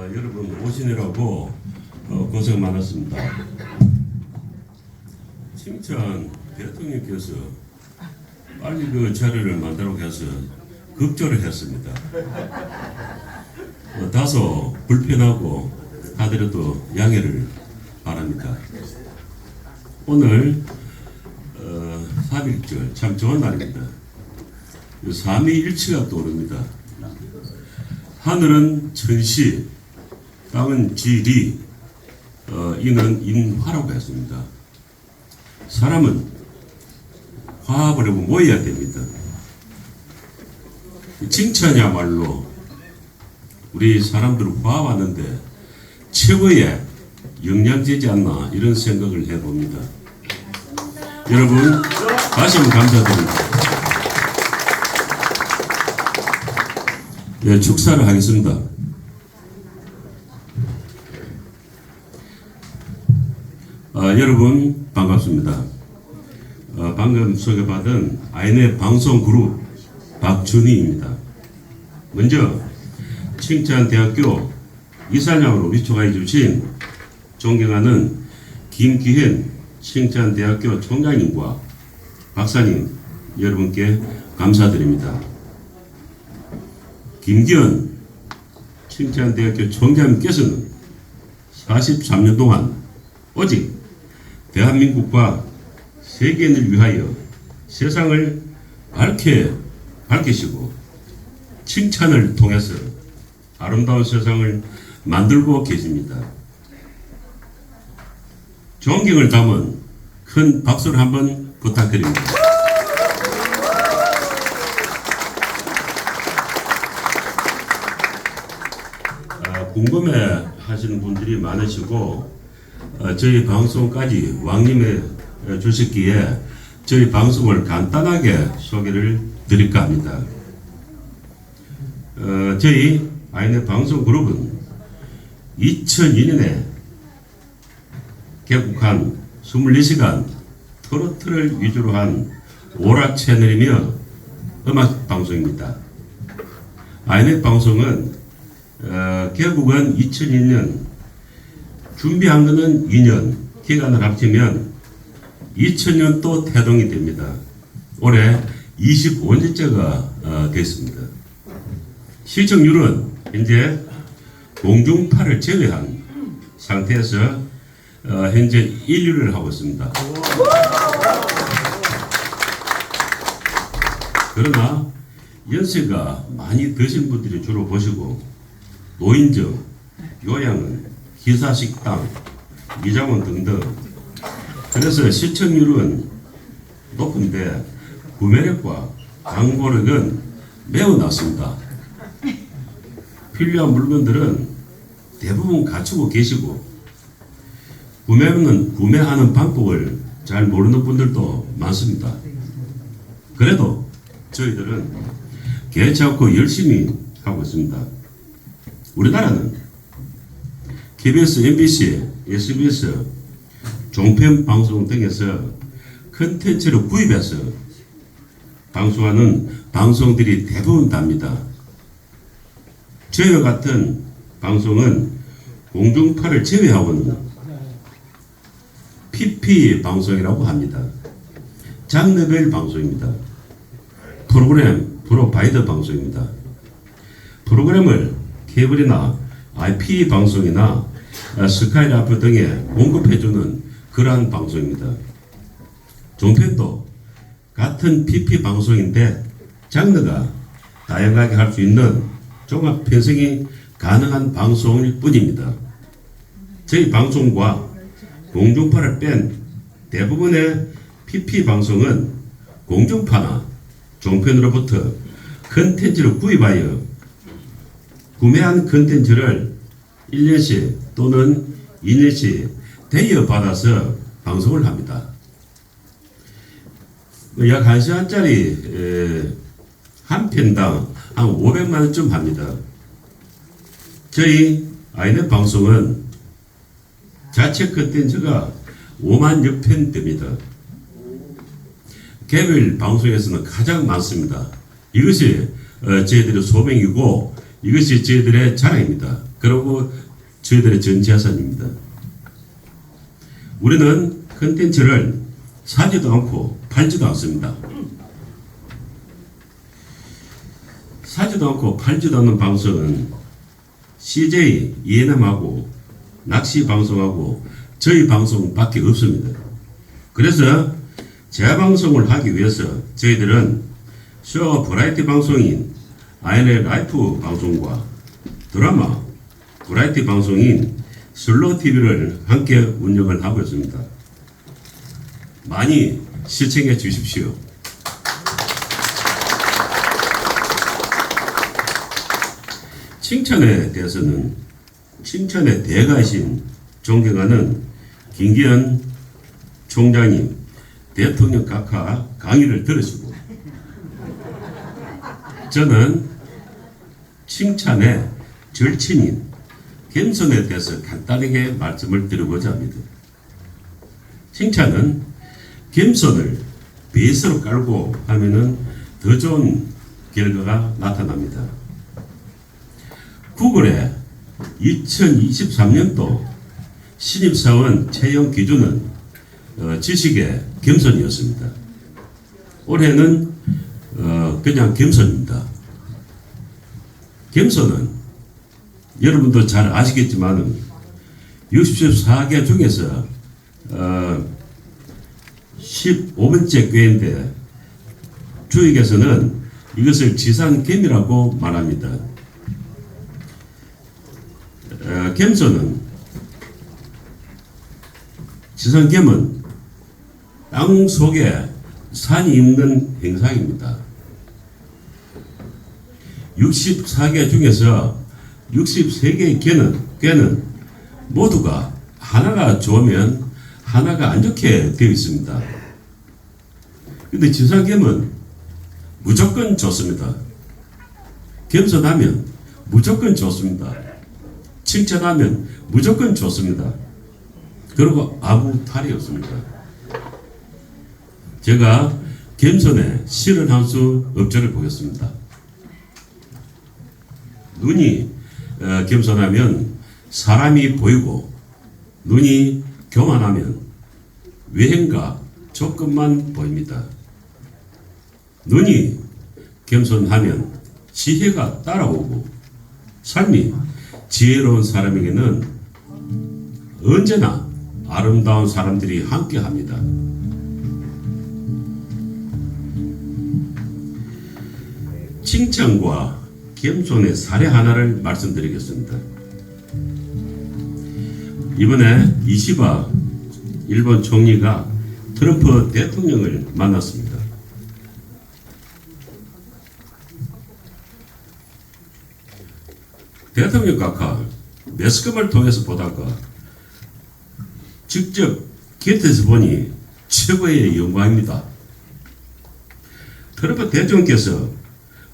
여러분 오시느라고 고생 많았습니다. 칭찬 대통령께서 빨리 그 자리를 만들어 해서 급조를 했습니다. 다소 불편하고 하더라도 양해를 바랍니다. 오늘 3.1절 참 좋은 날입니다. 삼위일체가 떠오릅니다. 하늘은 천시, 땅은 지리, 이는 인화라고 했습니다. 사람은 화합을 하고 모여야 됩니다. 칭찬이야말로 우리 사람들을 화합하는데 최고의 영양제지 않나 이런 생각을 해봅니다. 여러분 다시 한번 감사드립니다. 네, 축사를 하겠습니다. 여러분 반갑습니다. 방금 소개받은 아이네 방송그룹 박준희입니다. 먼저 칭찬대학교 이사장으로 위촉해 주신 존경하는 김기현 칭찬대학교 총장님과 박사님 여러분께 감사드립니다. 김기현 칭찬대학교 총장님께서는 43년 동안 오직 대한민국과 세계인을 위하여 세상을 밝히시고 칭찬을 통해서 아름다운 세상을 만들고 계십니다. 존경을 담은 큰 박수를 한번 부탁드립니다. 궁금해 하시는 분들이 많으시고 저희 방송까지 왕림해 주셨기에 저희 방송을 간단하게 소개를 드릴까 합니다. 저희 아이네 방송그룹은 2002년에 개국한 24시간 트로트를 위주로 한 오락 채널이며 음악 방송입니다. 아이네 방송은 개국은 2002년, 준비한 것은 2년, 기간을 합치면 2000년 또 태동이 됩니다. 올해 25년째가 됐습니다. 시청률은 현재 공중파를 제외한 상태에서 현재 1위를 하고 있습니다. 그러나 연세가 많이 드신 분들이 주로 보시고 노인정, 요양원, 기사식당, 미장원 등등 그래서 시청률은 높은데 구매력과 광고력은 매우 낮습니다. 필요한 물건들은 대부분 갖추고 계시고 구매하는 방법을 잘 모르는 분들도 많습니다. 그래도 저희들은 개척고 열심히 하고 있습니다. 우리나라는 KBS, MBC, SBS, 종편 방송 등에서 컨텐츠를 구입해서 방송하는 방송들이 대부분 답니다. 저희와 같은 방송은 공중파를 제외하고는 PP 방송이라고 합니다. 장르별 방송입니다. 프로바이더 방송입니다. 프로그램을 케이블이나 IP 방송이나 스카이라이프 등에 공급해주는 그러한 방송입니다. 종편도 같은 PP 방송인데 장르가 다양하게 할 수 있는 종합 편성이 가능한 방송일 뿐입니다. 저희 방송과 공중파를 뺀 대부분의 PP 방송은 공중파나 종편으로부터 컨텐츠를 구입하여 구매한 컨텐츠를 1년씩 또는 2년씩 대여받아서 방송을 합니다. 약 1시간짜리 한 편당 한 500만 원쯤 합니다. 저희 아이넷 방송은 자체 컨텐츠가 5만여 편 됩니다. 개별 방송에서는 가장 많습니다. 이것이 저희들의 소명이고 이것이 저희들의 자랑입니다. 그리고 저희들의 전 재산입니다. 우리는 컨텐츠를 사지도 않고 팔지도 않습니다. 사지도 않고 팔지도 않는 방송은 CJ, ENM하고 낚시 방송하고 저희 방송밖에 없습니다. 그래서 재방송을 하기 위해서 저희들은 쇼 버라이티 방송인 INL 라이프 방송과 드라마 버라이티 방송인 슬로우 TV를 함께 운영을 하고 있습니다. 많이 시청해 주십시오. 칭찬에 대해서는 칭찬의 대가이신 존경하는 김기현 총장님 대통령 각하 강의를 들으시고 저는 칭찬의 절친인 겸손에 대해서 간단하게 말씀을 드리고자 합니다. 칭찬은 겸손을 베이스로 깔고 하면은 더 좋은 결과가 나타납니다. 구글의 2023년도 신입사원 채용 기준은 지식의 겸손이었습니다. 올해는 그냥 겸손입니다. 겸손은 여러분도 잘 아시겠지만 64개 중에서 15번째 꾀인데 주익에서는 이것을 지상겸이라고 말합니다. 겸손은 지상겸은 땅 속에 산이 있는 행상입니다. 64개 중에서 63개의 꾀는 모두가 하나가 좋으면 하나가 안 좋게 되어 있습니다. 근데 지상겸은 무조건 좋습니다. 겸손하면 무조건 좋습니다. 칭찬하면 무조건 좋습니다. 그리고 아무 탈이 없습니다. 제가 겸손에 실을 한 수 업적을 보겠습니다. 눈이 겸손하면 사람이 보이고 눈이 교만하면 외행과 조건만 보입니다. 눈이 겸손하면 지혜가 따라오고 삶이 지혜로운 사람에게는 언제나 아름다운 사람들이 함께합니다. 칭찬과 겸손의 사례 하나를 말씀드리겠습니다. 이번에 이시바 일본 총리가 트럼프 대통령을 만났습니다. 대통령 각하 매스컴을 통해서 보다가 직접 곁에서 보니 최고의 영광입니다. 트럼프 대통령께서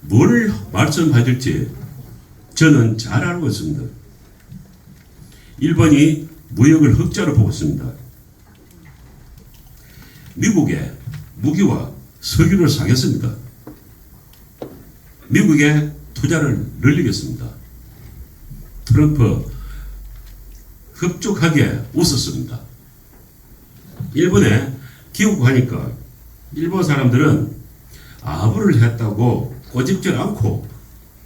뭘 말씀하실지 저는 잘 알고 있습니다. 일본이 무역을 흑자로 보고 있습니다. 미국에 무기와 석유를 사겠습니다. 미국에 투자를 늘리겠습니다. 트럼프 흡족하게 웃었습니다. 일본에 귀국하니까 일본 사람들은 아부를 했다고 꼬집질 않고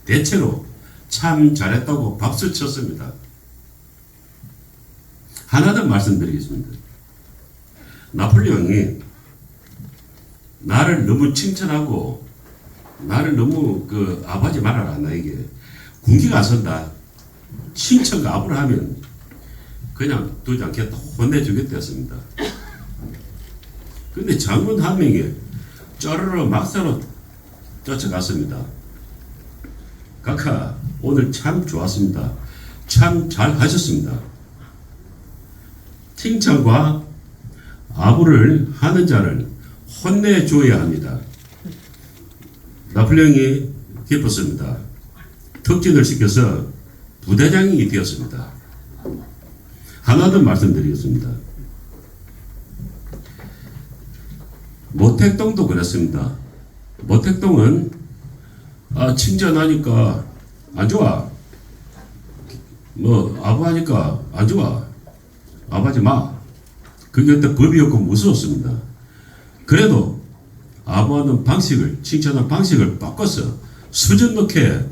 대체로 참 잘했다고 박수 쳤습니다. 하나 더 말씀드리겠습니다. 나폴레옹이 나를 너무 칭찬하고 나를 너무 아부하지 말아라 나에게 군기가 안 선다. 칭찬과 아부를 하면 그냥 두지 않겠다. 혼내주겠다 했습니다. 근데 장군 한 명이 쪼르르 막사로 쫓아갔습니다. 각하 오늘 참 좋았습니다. 참 잘하셨습니다. 칭찬과 아부를 하는 자를 혼내줘야 합니다. 나폴레옹이 기뻤습니다. 특진을 시켜서 부대장이 되었습니다. 하나 더 말씀드리겠습니다. 모택동도 그랬습니다. 모택동은 칭찬하니까 안 좋아. 뭐 아부하니까 안 좋아. 아부하지 마. 그게 그때 법이었고 무서웠습니다. 그래도 아부하는 방식을, 칭찬하는 방식을 바꿔서 수준 높게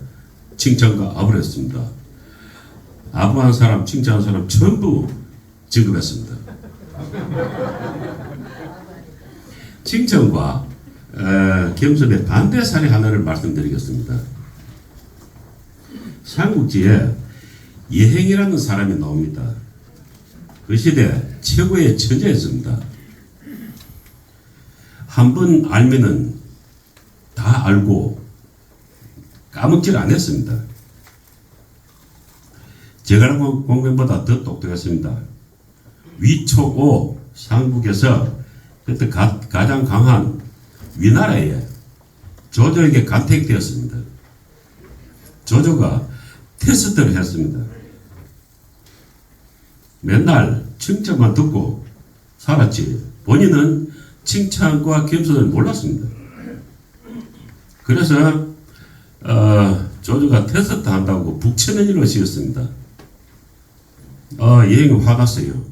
칭찬과 아부를 했습니다. 아부한 사람, 칭찬한 사람 전부 지급했습니다. 칭찬과 겸손의 반대 사례 하나를 말씀드리겠습니다. 삼국지에 예행이라는 사람이 나옵니다. 그 시대 최고의 천재였습니다. 한 번 알면은 다 알고 까먹질 않았습니다. 제가 공부보다 더 똑똑했습니다. 위촉오 삼국에서 그때 가장 강한 위나라에 조조에게 간택되었습니다. 조조가 테스트를 했습니다. 맨날 칭찬만 듣고 살았지 본인은 칭찬과 겸손을 몰랐습니다. 그래서 조조가 테스트 한다고 북치는 일을 지었습니다. 예행이 화났어요.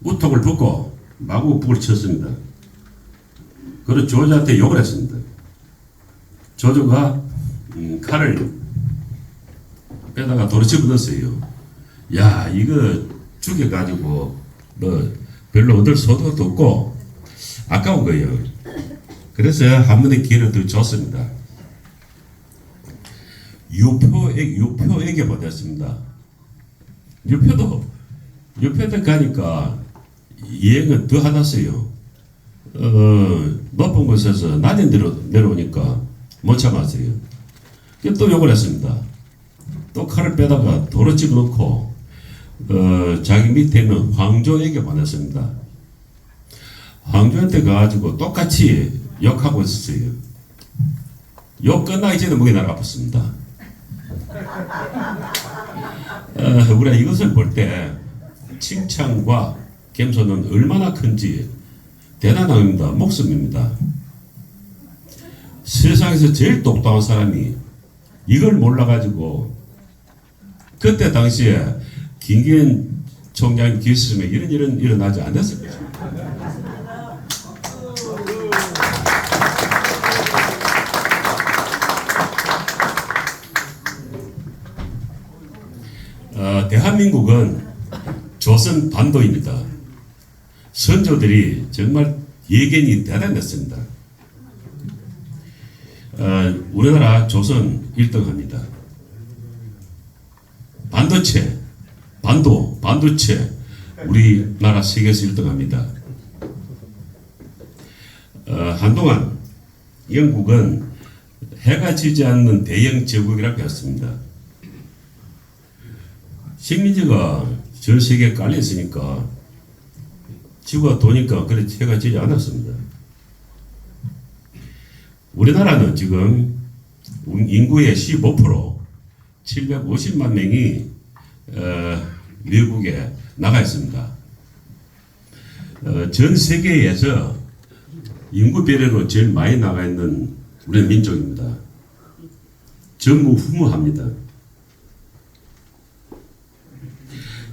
우통을 벗고 마구 북을 쳤습니다. 그래서 조조한테 욕을 했습니다. 조조가 칼을 빼다가 도로 집어넣었어요. 야, 이거 죽여가지고 뭐 별로 얻을 소득도 없고 아까운 거예요. 그래서 한 번의 기회를 더 줬습니다. 유표에게 보냈습니다. 유표도 가니까 이행은 더 하났어요. 높은 곳에서 낮은 데로 내려오니까 못 참았어요. 또 욕을 했습니다. 또 칼을 빼다가 도로 집어넣고 자기 밑에 있는 황조에게 보냈습니다. 황조한테 가가지고 똑같이 욕하고 있었어요. 욕 끝나기 전에 목이 날아갔습니다. 우리가 이것을 볼 때 칭찬과 겸손은 얼마나 큰지 대단한 겁니다. 목숨입니다. 세상에서 제일 똑똑한 사람이 이걸 몰라가지고 그때 당시에 김기현 총장이 기했으면 이런 일은 일어나지 않았을 것입니다. 대한민국은 조선 반도입니다. 선조들이 정말 예견이 대단했습니다. 우리나라 조선 1등합니다. 반도체 우리나라 세계에서 1등합니다. 한동안 영국은 해가 지지 않는 대영 제국이라고 했습니다. 식민지가 전 세계에 깔려 있으니까 지구가 도니까 그래 해가 지지 않았습니다. 우리나라는 지금 인구의 15% 750만 명이 미국에 나가 있습니다. 전 세계에서 인구 비례로 제일 많이 나가 있는 우리 민족입니다. 전무후무합니다.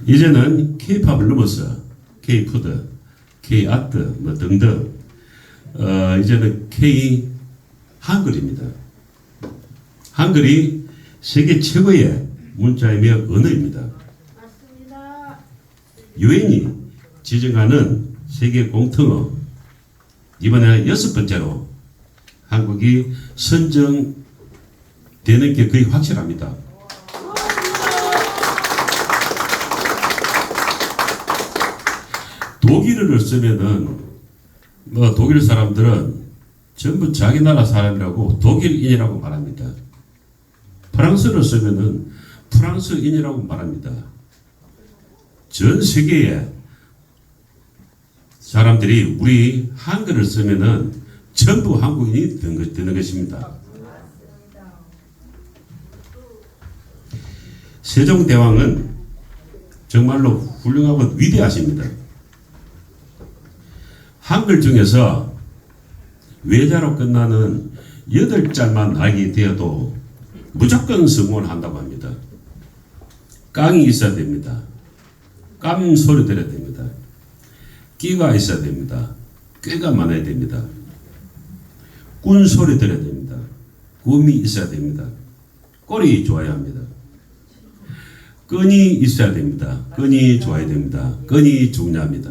이제는 K-팝을 넘어서 K-푸드, K-아트 뭐 등등 이제는 K-한글입니다. 한글이 세계 최고의 문자이며 언어입니다. 맞습니다. 유엔이 지정하는 세계 공통어 이번에 6번째로 한국이 선정되는 게 거의 확실합니다. 독일어를 쓰면은 뭐 독일 사람들은 전부 자기 나라 사람이라고 독일인이라고 말합니다. 프랑스를 쓰면은 프랑스인이라고 말합니다. 전 세계에 사람들이 우리 한글을 쓰면은 전부 한국인이 되는 것입니다. 세종대왕은 정말로 훌륭하고 위대하십니다. 한글 중에서 외자로 끝나는 8자만 나게 되어도 무조건 성공을 한다고 합니다. 깡이 있어야 됩니다. 깜 소리 들어야 됩니다. 끼가 있어야 됩니다. 꾀가 많아야 됩니다. 꾼 소리 들어야 됩니다. 꿈이 있어야 됩니다. 꼴이 좋아야 합니다. 끈이 있어야 됩니다. 끈이 좋아야 됩니다. 끈이 중요합니다.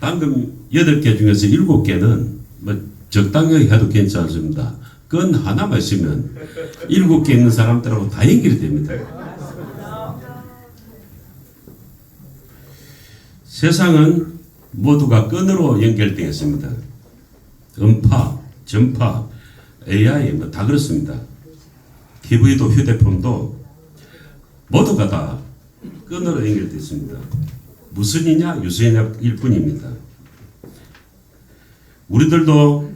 방금 8개 중에서 7개는 뭐 적당하게 해도 괜찮습니다. 끈 하나만 있으면 7개 있는 사람들하고 다 연결이 됩니다. 세상은 모두가 끈으로 연결되어 있습니다. 음파, 전파, AI 뭐 다 그렇습니다. TV도 휴대폰도 모두가 다 끈으로 연결되어 있습니다. 무선이냐 유선이냐일 뿐입니다. 우리들도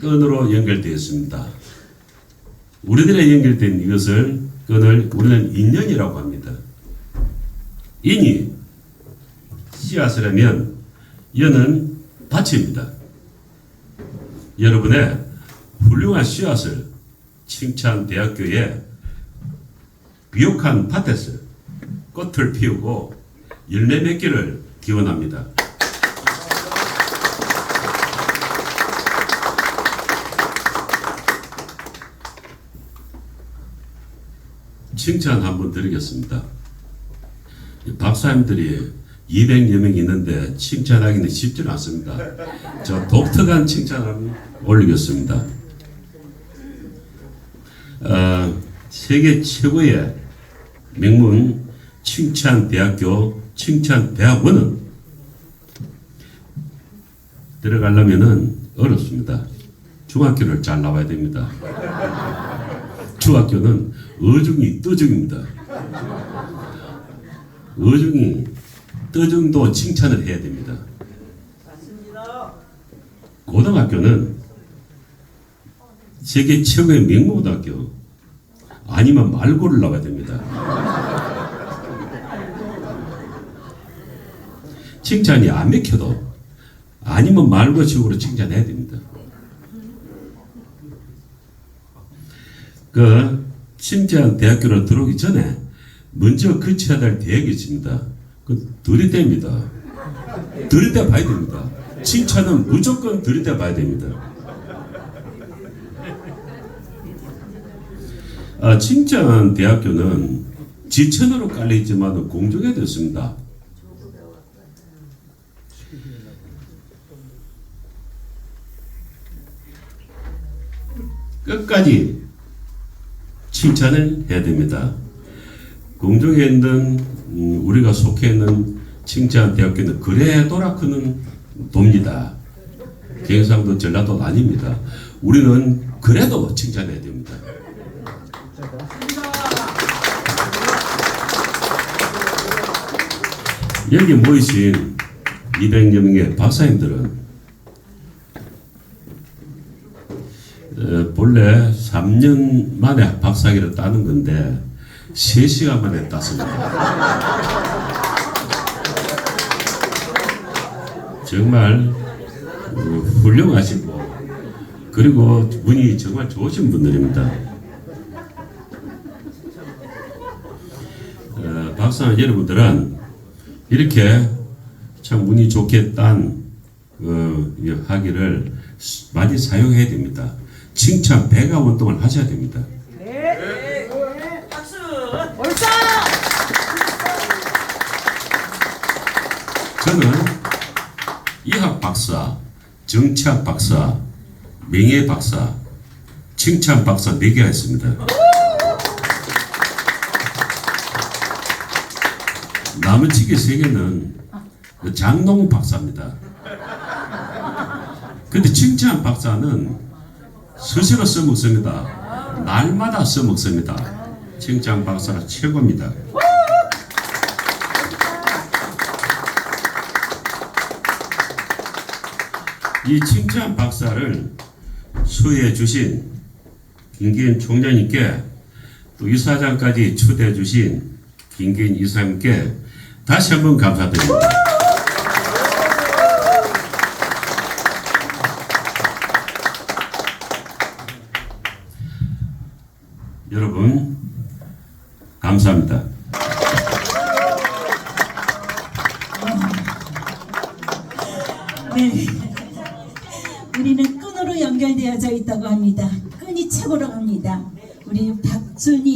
끈으로 연결되어 있습니다. 우리들의 연결된 이것을 끈을 우리는 인연이라고 합니다. 인이 씨앗을 하면 연은 밭입니다. 여러분의 훌륭한 씨앗을 칭찬대학교에 비옥한 밭에서 꽃을 피우고 열매 맺기를 기원합니다. 칭찬 한번 드리겠습니다. 박사님들이 200여 명 있는데 칭찬하기는 쉽지 않습니다. 저 독특한 칭찬을 올리겠습니다. 세계 최고의 명문 칭찬대학교 칭찬대학원은 들어가려면은 어렵습니다. 중학교를 잘 나와야 됩니다. 중학교는 어중이 떠중입니다. 어중이 떠중도 칭찬을 해야 됩니다. 고등학교는 세계 최고의 명문고등학교 아니면 말고를 나와야 됩니다. 칭찬이 안 맥혀도 아니면 말고 식으로 칭찬해야 됩니다. 그 칭찬 대학교로 들어오기 전에 먼저 거쳐야 될 대학이 있습니다. 그 들이댑니다. 들이대 봐야 됩니다. 칭찬은 무조건 들이대 봐야 됩니다. 칭찬 대학교는 지천으로 깔려있지만 공정해야 됐습니다. 끝까지 칭찬을 해야 됩니다. 공중에 있는 우리가 속해 있는 칭찬 대학교는 그래 돌아크는 돕니다. 경상도 전라도 아닙니다. 우리는 그래도 칭찬해야 됩니다. 여기 모이신 200여 명의 박사님들은 본래 3년 만에 박사학위를 따는 건데 3시간 만에 땄습니다. 정말 훌륭하시고 그리고 운이 정말 좋으신 분들입니다. 박사 여러분들은 이렇게 참 운이 좋게 딴 학위를 많이 사용해야 됩니다. 칭찬 100가 운동을 하셔야 됩니다. 네. 박수. 옳다. 저는 이학 박사, 정치학 박사, 명예 박사, 칭찬 박사 4개가 있습니다. 나머지 3개는 장농 박사입니다. 근데 칭찬 박사는 스스로 써먹습니다. 날마다 써먹습니다. 칭찬 박사가 최고입니다. 이 칭찬 박사를 수여해 주신 김기현 총장님께 또 이사장까지 초대해 주신 김기현 이사장님께 다시 한번 감사드립니다. 여러분 감사합니다. 네. 우리는 끈으로 연결되어져 있다고 합니다. 끈이 최고라고 합니다. 우리 박준희